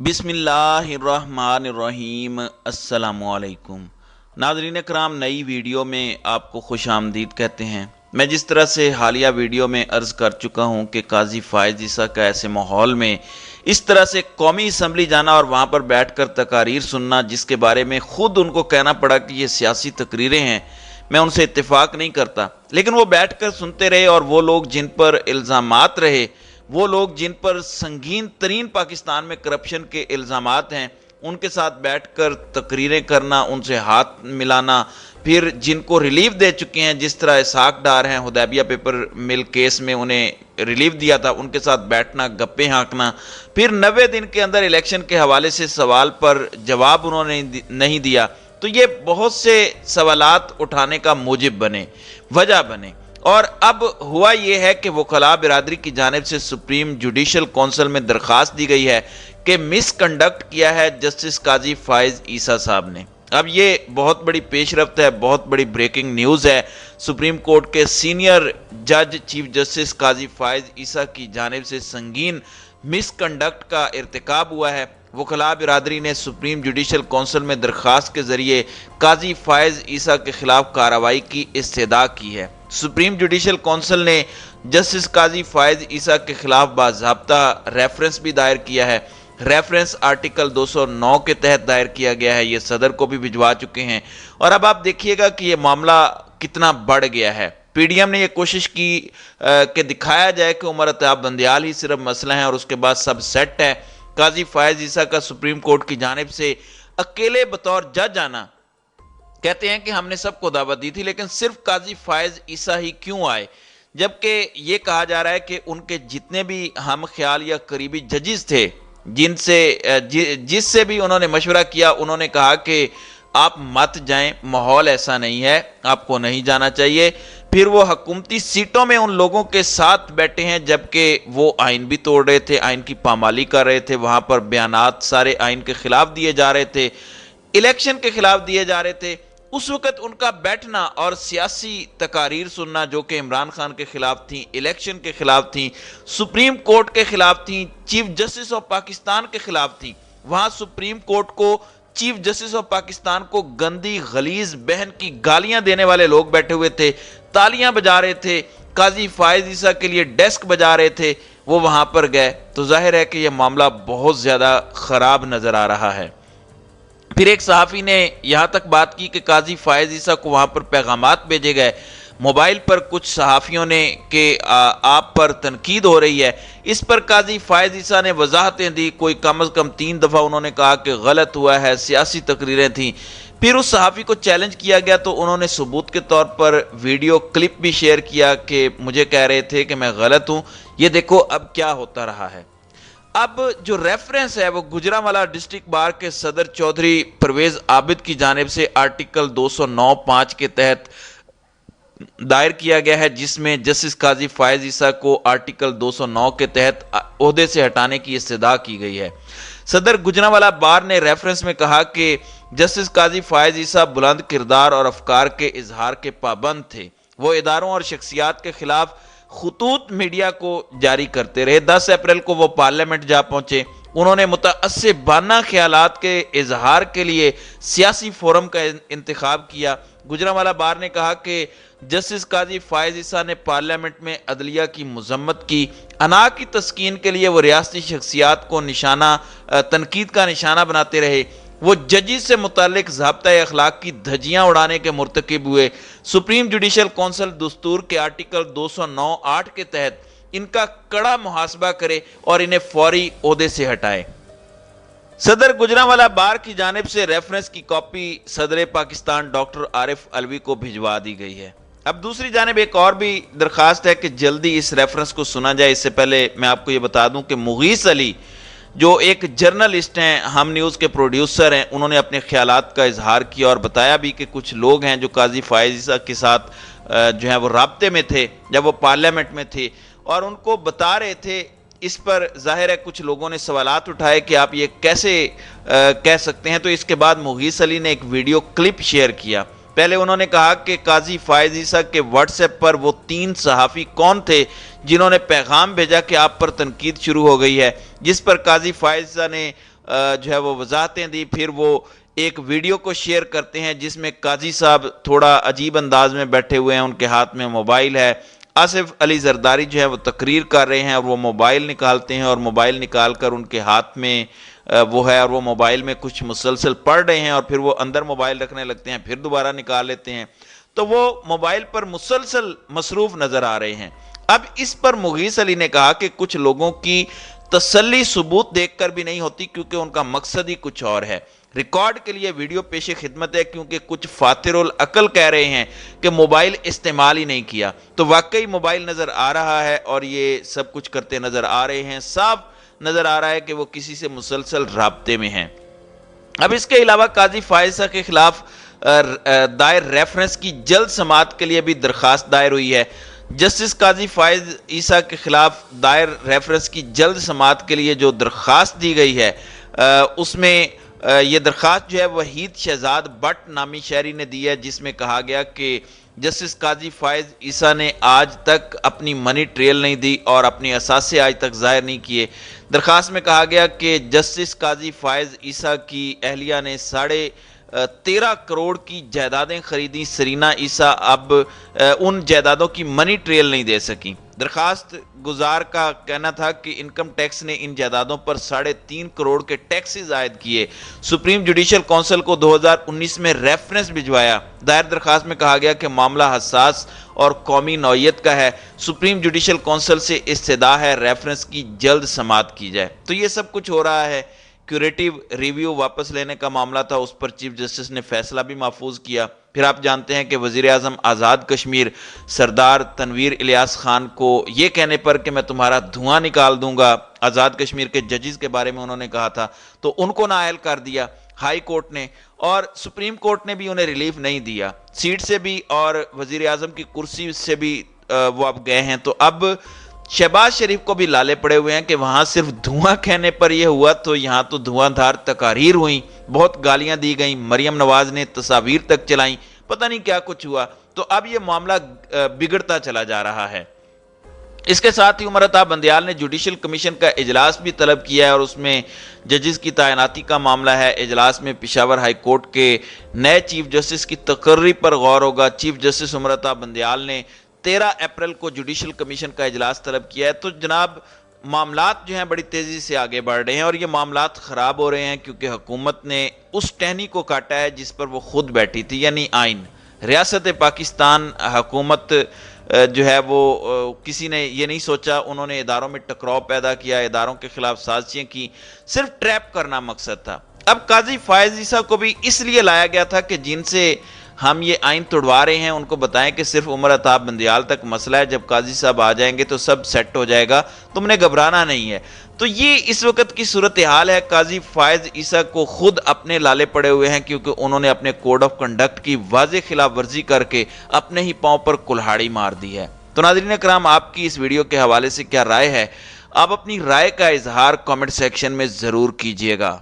बिस्मिल्लाहिर्रहमानिर्रहीम। अस्सलामुअलैकुम नाज़रीन कराम, नई वीडियो में आपको खुश आमदीद कहते हैं। मैं जिस तरह से हालिया वीडियो में अर्ज़ कर चुका हूं कि काजी फ़ाइज़ ईसा का ऐसे माहौल में इस तरह से कौमी असम्बली जाना और वहां पर बैठकर तकारीर सुनना, जिसके बारे में ख़ुद उनको कहना पड़ा कि ये सियासी तकरीरें हैं, मैं उनसे इत्तेफाक नहीं करता। लेकिन वो बैठकर सुनते रहे और वो लोग जिन पर इल्ज़ामात रहे, वो लोग जिन पर संगीन तरीन पाकिस्तान में करप्शन के इल्ज़ामात हैं, उनके साथ बैठकर तकरीरें करना, उनसे हाथ मिलाना, फिर जिनको रिलीफ दे चुके हैं, जिस तरह इसहाक डार हैं, हुदैबिया पेपर मिल केस में उन्हें रिलीफ दिया था, उनके साथ बैठना, गप्पे हाँकना, फिर 90 दिन के अंदर इलेक्शन के हवाले से सवाल पर जवाब उन्होंने नहीं दिया, तो ये बहुत से सवालात उठाने का मूजिब बने, वजह बने। और अब हुआ ये है कि वकला बिरादरी की जानिब से सुप्रीम जुडिशल कौंसिल में दरख्वास्त दी गई है कि मिसकंडक्ट किया है जस्टिस काजी फ़ाइज़ ईसा साहब ने। अब ये बहुत बड़ी पेशरफ्त है, बहुत बड़ी ब्रेकिंग न्यूज़ है। सुप्रीम कोर्ट के सीनियर जज चीफ जस्टिस काजी फ़ाइज़ ईसा की जानिब से संगीन मिसकंडक्ट का इर्तिकाब हुआ है। वकला बिरादरी ने सुप्रीम जुडिशल कौंसिल में दरख्वास्त के ज़रिए काजी फ़ाइज़ ईसा के खिलाफ कार्रवाई की इस्तदा की है। सुप्रीम जुडिशल कौंसिल ने जस्टिस काजी फ़ाइज़ ईसा के खिलाफ बाज़ाब्ता रेफरेंस भी दायर किया है। रेफरेंस आर्टिकल 209 के तहत दायर किया गया है। ये सदर को भी भिजवा चुके हैं। और अब आप देखिएगा कि ये मामला कितना बढ़ गया है। पीडीएम ने ये कोशिश की कि दिखाया जाए कि उमर अत्ताब बंदियाल ही सिर्फ मसला है और उसके बाद सब सेट है। काजी फ़ाइज़ ईसा का सुप्रीम कोर्ट की जानिब से अकेले बतौर जज आना, कहते हैं कि हमने सबको दावत दी थी, लेकिन सिर्फ काजी फ़ाइज़ ईसा ही क्यों आए, जबकि ये कहा जा रहा है कि उनके जितने भी हम ख्याल या करीबी जजेस थे, जिससे भी उन्होंने मशवरा किया, उन्होंने कहा कि आप मत जाएं, माहौल ऐसा नहीं है, आपको नहीं जाना चाहिए। फिर वो हुकूमती सीटों में उन लोगों के साथ बैठे हैं, जबकि वो आइन भी तोड़ रहे थे, आइन की पामाली कर रहे थे, वहाँ पर बयानात सारे आइन के खिलाफ दिए जा रहे थे, इलेक्शन के खिलाफ दिए जा रहे थे। उस वक्त उनका बैठना और सियासी तकारीर सुनना, जो कि इमरान खान के खिलाफ थी, इलेक्शन के खिलाफ थी, सुप्रीम कोर्ट के खिलाफ थी, चीफ जस्टिस ऑफ पाकिस्तान के खिलाफ थी, वहां सुप्रीम कोर्ट को, चीफ जस्टिस ऑफ पाकिस्तान को गंदी गलीज बहन की गालियां देने वाले लोग बैठे हुए थे, तालियां बजा रहे थे, काजी फ़ाइज़ ईसा के लिए डेस्क बजा रहे थे, वो वहां पर गए, तो जाहिर है कि यह मामला बहुत ज्यादा खराब नजर आ रहा है। फिर एक सहाफ़ी ने यहाँ तक बात की कि काजी फ़ाइज़ ईसा को वहाँ पर पैगामात भेजे गए मोबाइल पर कुछ सहाफ़ियों ने कि आप पर तनकीद हो रही है। इस पर काजी फ़ाइज़ ईसा ने वजाहतें दी, कोई कम अज़ कम 3 दफ़ा उन्होंने कहा कि गलत हुआ है, सियासी तकरीरें थीं। फिर उस सहाफ़ी को चैलेंज किया गया तो उन्होंने सबूत के तौर पर वीडियो क्लिप भी शेयर किया कि मुझे कह रहे थे कि मैं गलत हूँ, ये देखो अब क्या होता रहा है। अब जो रेफरेंस है वो गुजरांवाला डिस्ट्रिक्ट बार के सदर चौधरी परवेज आबिद की जानिब से आर्टिकल 209(5) के तहत दायर किया गया है, जिसमें जस्टिस काजी फ़ाइज़ ईसा को आर्टिकल 209 के तहत ओहदे से हटाने की इस्तदा की गई है। सदर गुजरांवाला बार ने रेफरेंस में कहा कि जस्टिस काजी फ़ाइज़ ईसा बुलंद किरदार और अफकार के इजहार के पाबंद थे। वो इदारों और शख्सियात के खिलाफ खुतूत मीडिया को जारी करते रहे। 10 अप्रैल को वो पार्लियामेंट जा पहुंचे। उन्होंने मुतअस्सिबाना ख्यालात के इजहार के लिए सियासी फोरम का इंतखाब किया। गुजरांवाला बार ने कहा कि जस्टिस काजी फ़ाइज़ ईसा ने पार्लियामेंट में अदलिया की मजम्मत की। अना की तस्कीन के लिए वो रियासती शख्सियात को तनकीद का निशाना बनाते रहे। वो जजिस से मुतालिक ज़ाब्ता अखलाक की धज्जियां उड़ाने के मुर्तकिब हुए। सुप्रीम जुडिशल कौंसिल दस्तूर के आर्टिकल 209(8) के तहत इनका कड़ा मुहासबा करे और इन्हें फौरी ओहदे से हटाए। सदर गुजरांवाला बार की जानिब से रेफरेंस की कॉपी सदर पाकिस्तान डॉक्टर आरिफ अलवी को भिजवा दी गई है। अब दूसरी जानिब एक और भी दरख्वास्त है कि जल्दी इस रेफरेंस को सुना जाए। इससे पहले मैं आपको ये बता दूं कि मुगीस अली जो एक जर्नलिस्ट हैं, हम न्यूज़ के प्रोड्यूसर हैं, उन्होंने अपने ख्यालात का इजहार किया और बताया भी कि कुछ लोग हैं जो काजी फ़ाइज़ ईसा के साथ जो है वो राब्ते में थे जब वो पार्लियामेंट में थे, और उनको बता रहे थे। इस पर जाहिर है कुछ लोगों ने सवालात उठाए कि आप ये कैसे कह सकते हैं। तो इसके बाद मुगीस अली ने एक वीडियो क्लिप शेयर किया। पहले उन्होंने कहा कि काजी फ़ाइज़ ईसा के व्हाट्सएप पर वो 3 सहाफ़ी कौन थे जिन्होंने पैगाम भेजा कि आप पर तनकीद शुरू हो गई है, जिस पर काजी फ़ाइज़ ईसा ने جو ہے وہ وضاحتیں دی، پھر وہ ایک ویڈیو کو شیئر کرتے ہیں جس میں قاضی صاحب تھوڑا عجیب انداز میں بیٹھے ہوئے ہیں، ان کے ہاتھ میں موبائل ہے، آصف علی زرداری جو ہے وہ تقریر کر رہے ہیں اور وہ موبائل نکالتے ہیں اور موبائل نکال کر ان کے ہاتھ میں وہ ہے اور وہ موبائل میں کچھ مسلسل پڑھ رہے ہیں اور پھر وہ اندر موبائل رکھنے لگتے ہیں، پھر دوبارہ نکال لیتے ہیں، تو وہ موبائل پر مسلسل مصروف نظر آ رہے ہیں۔ اب اس پر مغیث علی نے کہا کہ کچھ لوگوں کی تسلی ثبوت دیکھ کر بھی نہیں ہوتی کیونکہ ان کا مقصد ہی کچھ اور ہے، ریکارڈ کے لیے ویڈیو پیش خدمت ہے کیونکہ کچھ فاتر العقل کہہ رہے ہیں کہ موبائل استعمال ہی نہیں کیا، تو واقعی موبائل نظر آ رہا ہے اور یہ سب کچھ کرتے نظر آ رہے ہیں، صاف نظر آ رہا ہے کہ وہ کسی سے مسلسل رابطے میں ہیں۔ اب اس کے علاوہ قاضی فائز کے خلاف دائر ریفرنس کی جلد سماعت کے لیے بھی درخواست دائر ہوئی ہے۔ جسٹس قاضی فائز عیسیٰ کے خلاف دائر ریفرنس کی جلد سماعت کے لیے جو درخواست دی گئی ہے اس میں یہ درخواست جو ہے وحید شہزاد بٹ نامی شہری نے دی ہے، جس میں کہا گیا کہ جسٹس قاضی فائز عیسیٰ نے آج تک اپنی منی ٹریل نہیں دی اور اپنے اثاثے آج تک ظاہر نہیں کیے۔ درخواست میں کہا گیا کہ جسٹس قاضی فائز عیسیٰ کی اہلیہ نے 13.5 کروڑ کی جائیدادیں خریدیں، سرینا عیسیٰ اب ان جائیدادوں کی منی ٹریل نہیں دے سکیں۔ درخواست گزار کا کہنا تھا کہ انکم ٹیکس نے ان جائیدادوں پر 3.5 کروڑ کے ٹیکسز عائد کیے۔ سپریم جوڈیشل کونسل کو 2019 میں ریفرنس بھجوایا۔ دائر درخواست میں کہا گیا کہ معاملہ حساس اور قومی نوعیت کا ہے، سپریم جوڈیشل کونسل سے استدعا ہے ریفرنس کی جلد سماعت کی جائے۔ تو یہ سب کچھ ہو رہا ہے۔ کیوریٹیو ریویو واپس لینے کا معاملہ تھا، اس پر چیف جسٹس نے فیصلہ بھی محفوظ کیا۔ پھر آپ جانتے ہیں کہ وزیر اعظم آزاد کشمیر سردار تنویر الیاس خان کو یہ کہنے پر کہ میں تمہارا دھواں نکال دوں گا، آزاد کشمیر کے ججز کے بارے میں انہوں نے کہا تھا، تو ان کو نااہل کر دیا ہائی کورٹ نے، اور سپریم کورٹ نے بھی انہیں ریلیف نہیں دیا، سیٹ سے بھی اور وزیر اعظم کی کرسی سے بھی وہ اب گئے ہیں۔ تو اب شہباز شریف کو بھی لالے پڑے ہوئے ہیں کہ وہاں صرف دھواں کہنے پر یہ ہوا، تو یہاں تو دھواں دھار تقاریر ہوئیں، بہت گالیاں دی گئیں، مریم نواز نے تصاویر تک چلائیں، پتہ نہیں کیا کچھ ہوا۔ تو اب یہ معاملہ بگڑتا چلا جا رہا ہے۔ اس کے ساتھ ہی عمر عطا بندیال نے جوڈیشل کمیشن کا اجلاس بھی طلب کیا ہے اور اس میں ججز کی تعیناتی کا معاملہ ہے۔ اجلاس میں پشاور ہائی کورٹ کے نئے چیف جسٹس کی تقرری پر غور ہوگا۔ چیف جسٹس عمر عطا بندیال نے 13 اپریل کو جوڈیشل کمیشن کا اجلاس طلب کیا ہے۔ تو جناب معاملات جو ہیں بڑی تیزی سے آگے بڑھ رہے ہیں اور یہ معاملات خراب ہو رہے ہیں کیونکہ حکومت نے اس ٹہنی کو کاٹا ہے جس پر وہ خود بیٹھی تھی، یعنی آئین۔ ریاست پاکستان حکومت جو ہے وہ کسی نے یہ نہیں سوچا، انہوں نے اداروں میں ٹکراؤ پیدا کیا، اداروں کے خلاف سازشیں کی، صرف ٹریپ کرنا مقصد تھا۔ اب قاضی فائز عیسیٰ کو بھی اس لیے لایا گیا تھا کہ جن سے ہم یہ آئین توڑوا رہے ہیں ان کو بتائیں کہ صرف عمر عطا بندیال تک مسئلہ ہے، جب قاضی صاحب آ جائیں گے تو سب سیٹ ہو جائے گا، تم نے گھبرانا نہیں ہے۔ تو یہ اس وقت کی صورتحال ہے۔ قاضی فائز عیسیٰ کو خود اپنے لالے پڑے ہوئے ہیں کیونکہ انہوں نے اپنے کوڈ آف کنڈکٹ کی واضح خلاف ورزی کر کے اپنے ہی پاؤں پر کلہاڑی مار دی ہے۔ تو ناظرین کرام، آپ کی اس ویڈیو کے حوالے سے کیا رائے ہے؟ آپ اپنی رائے کا اظہار کامنٹ سیکشن میں ضرور کیجئے گا۔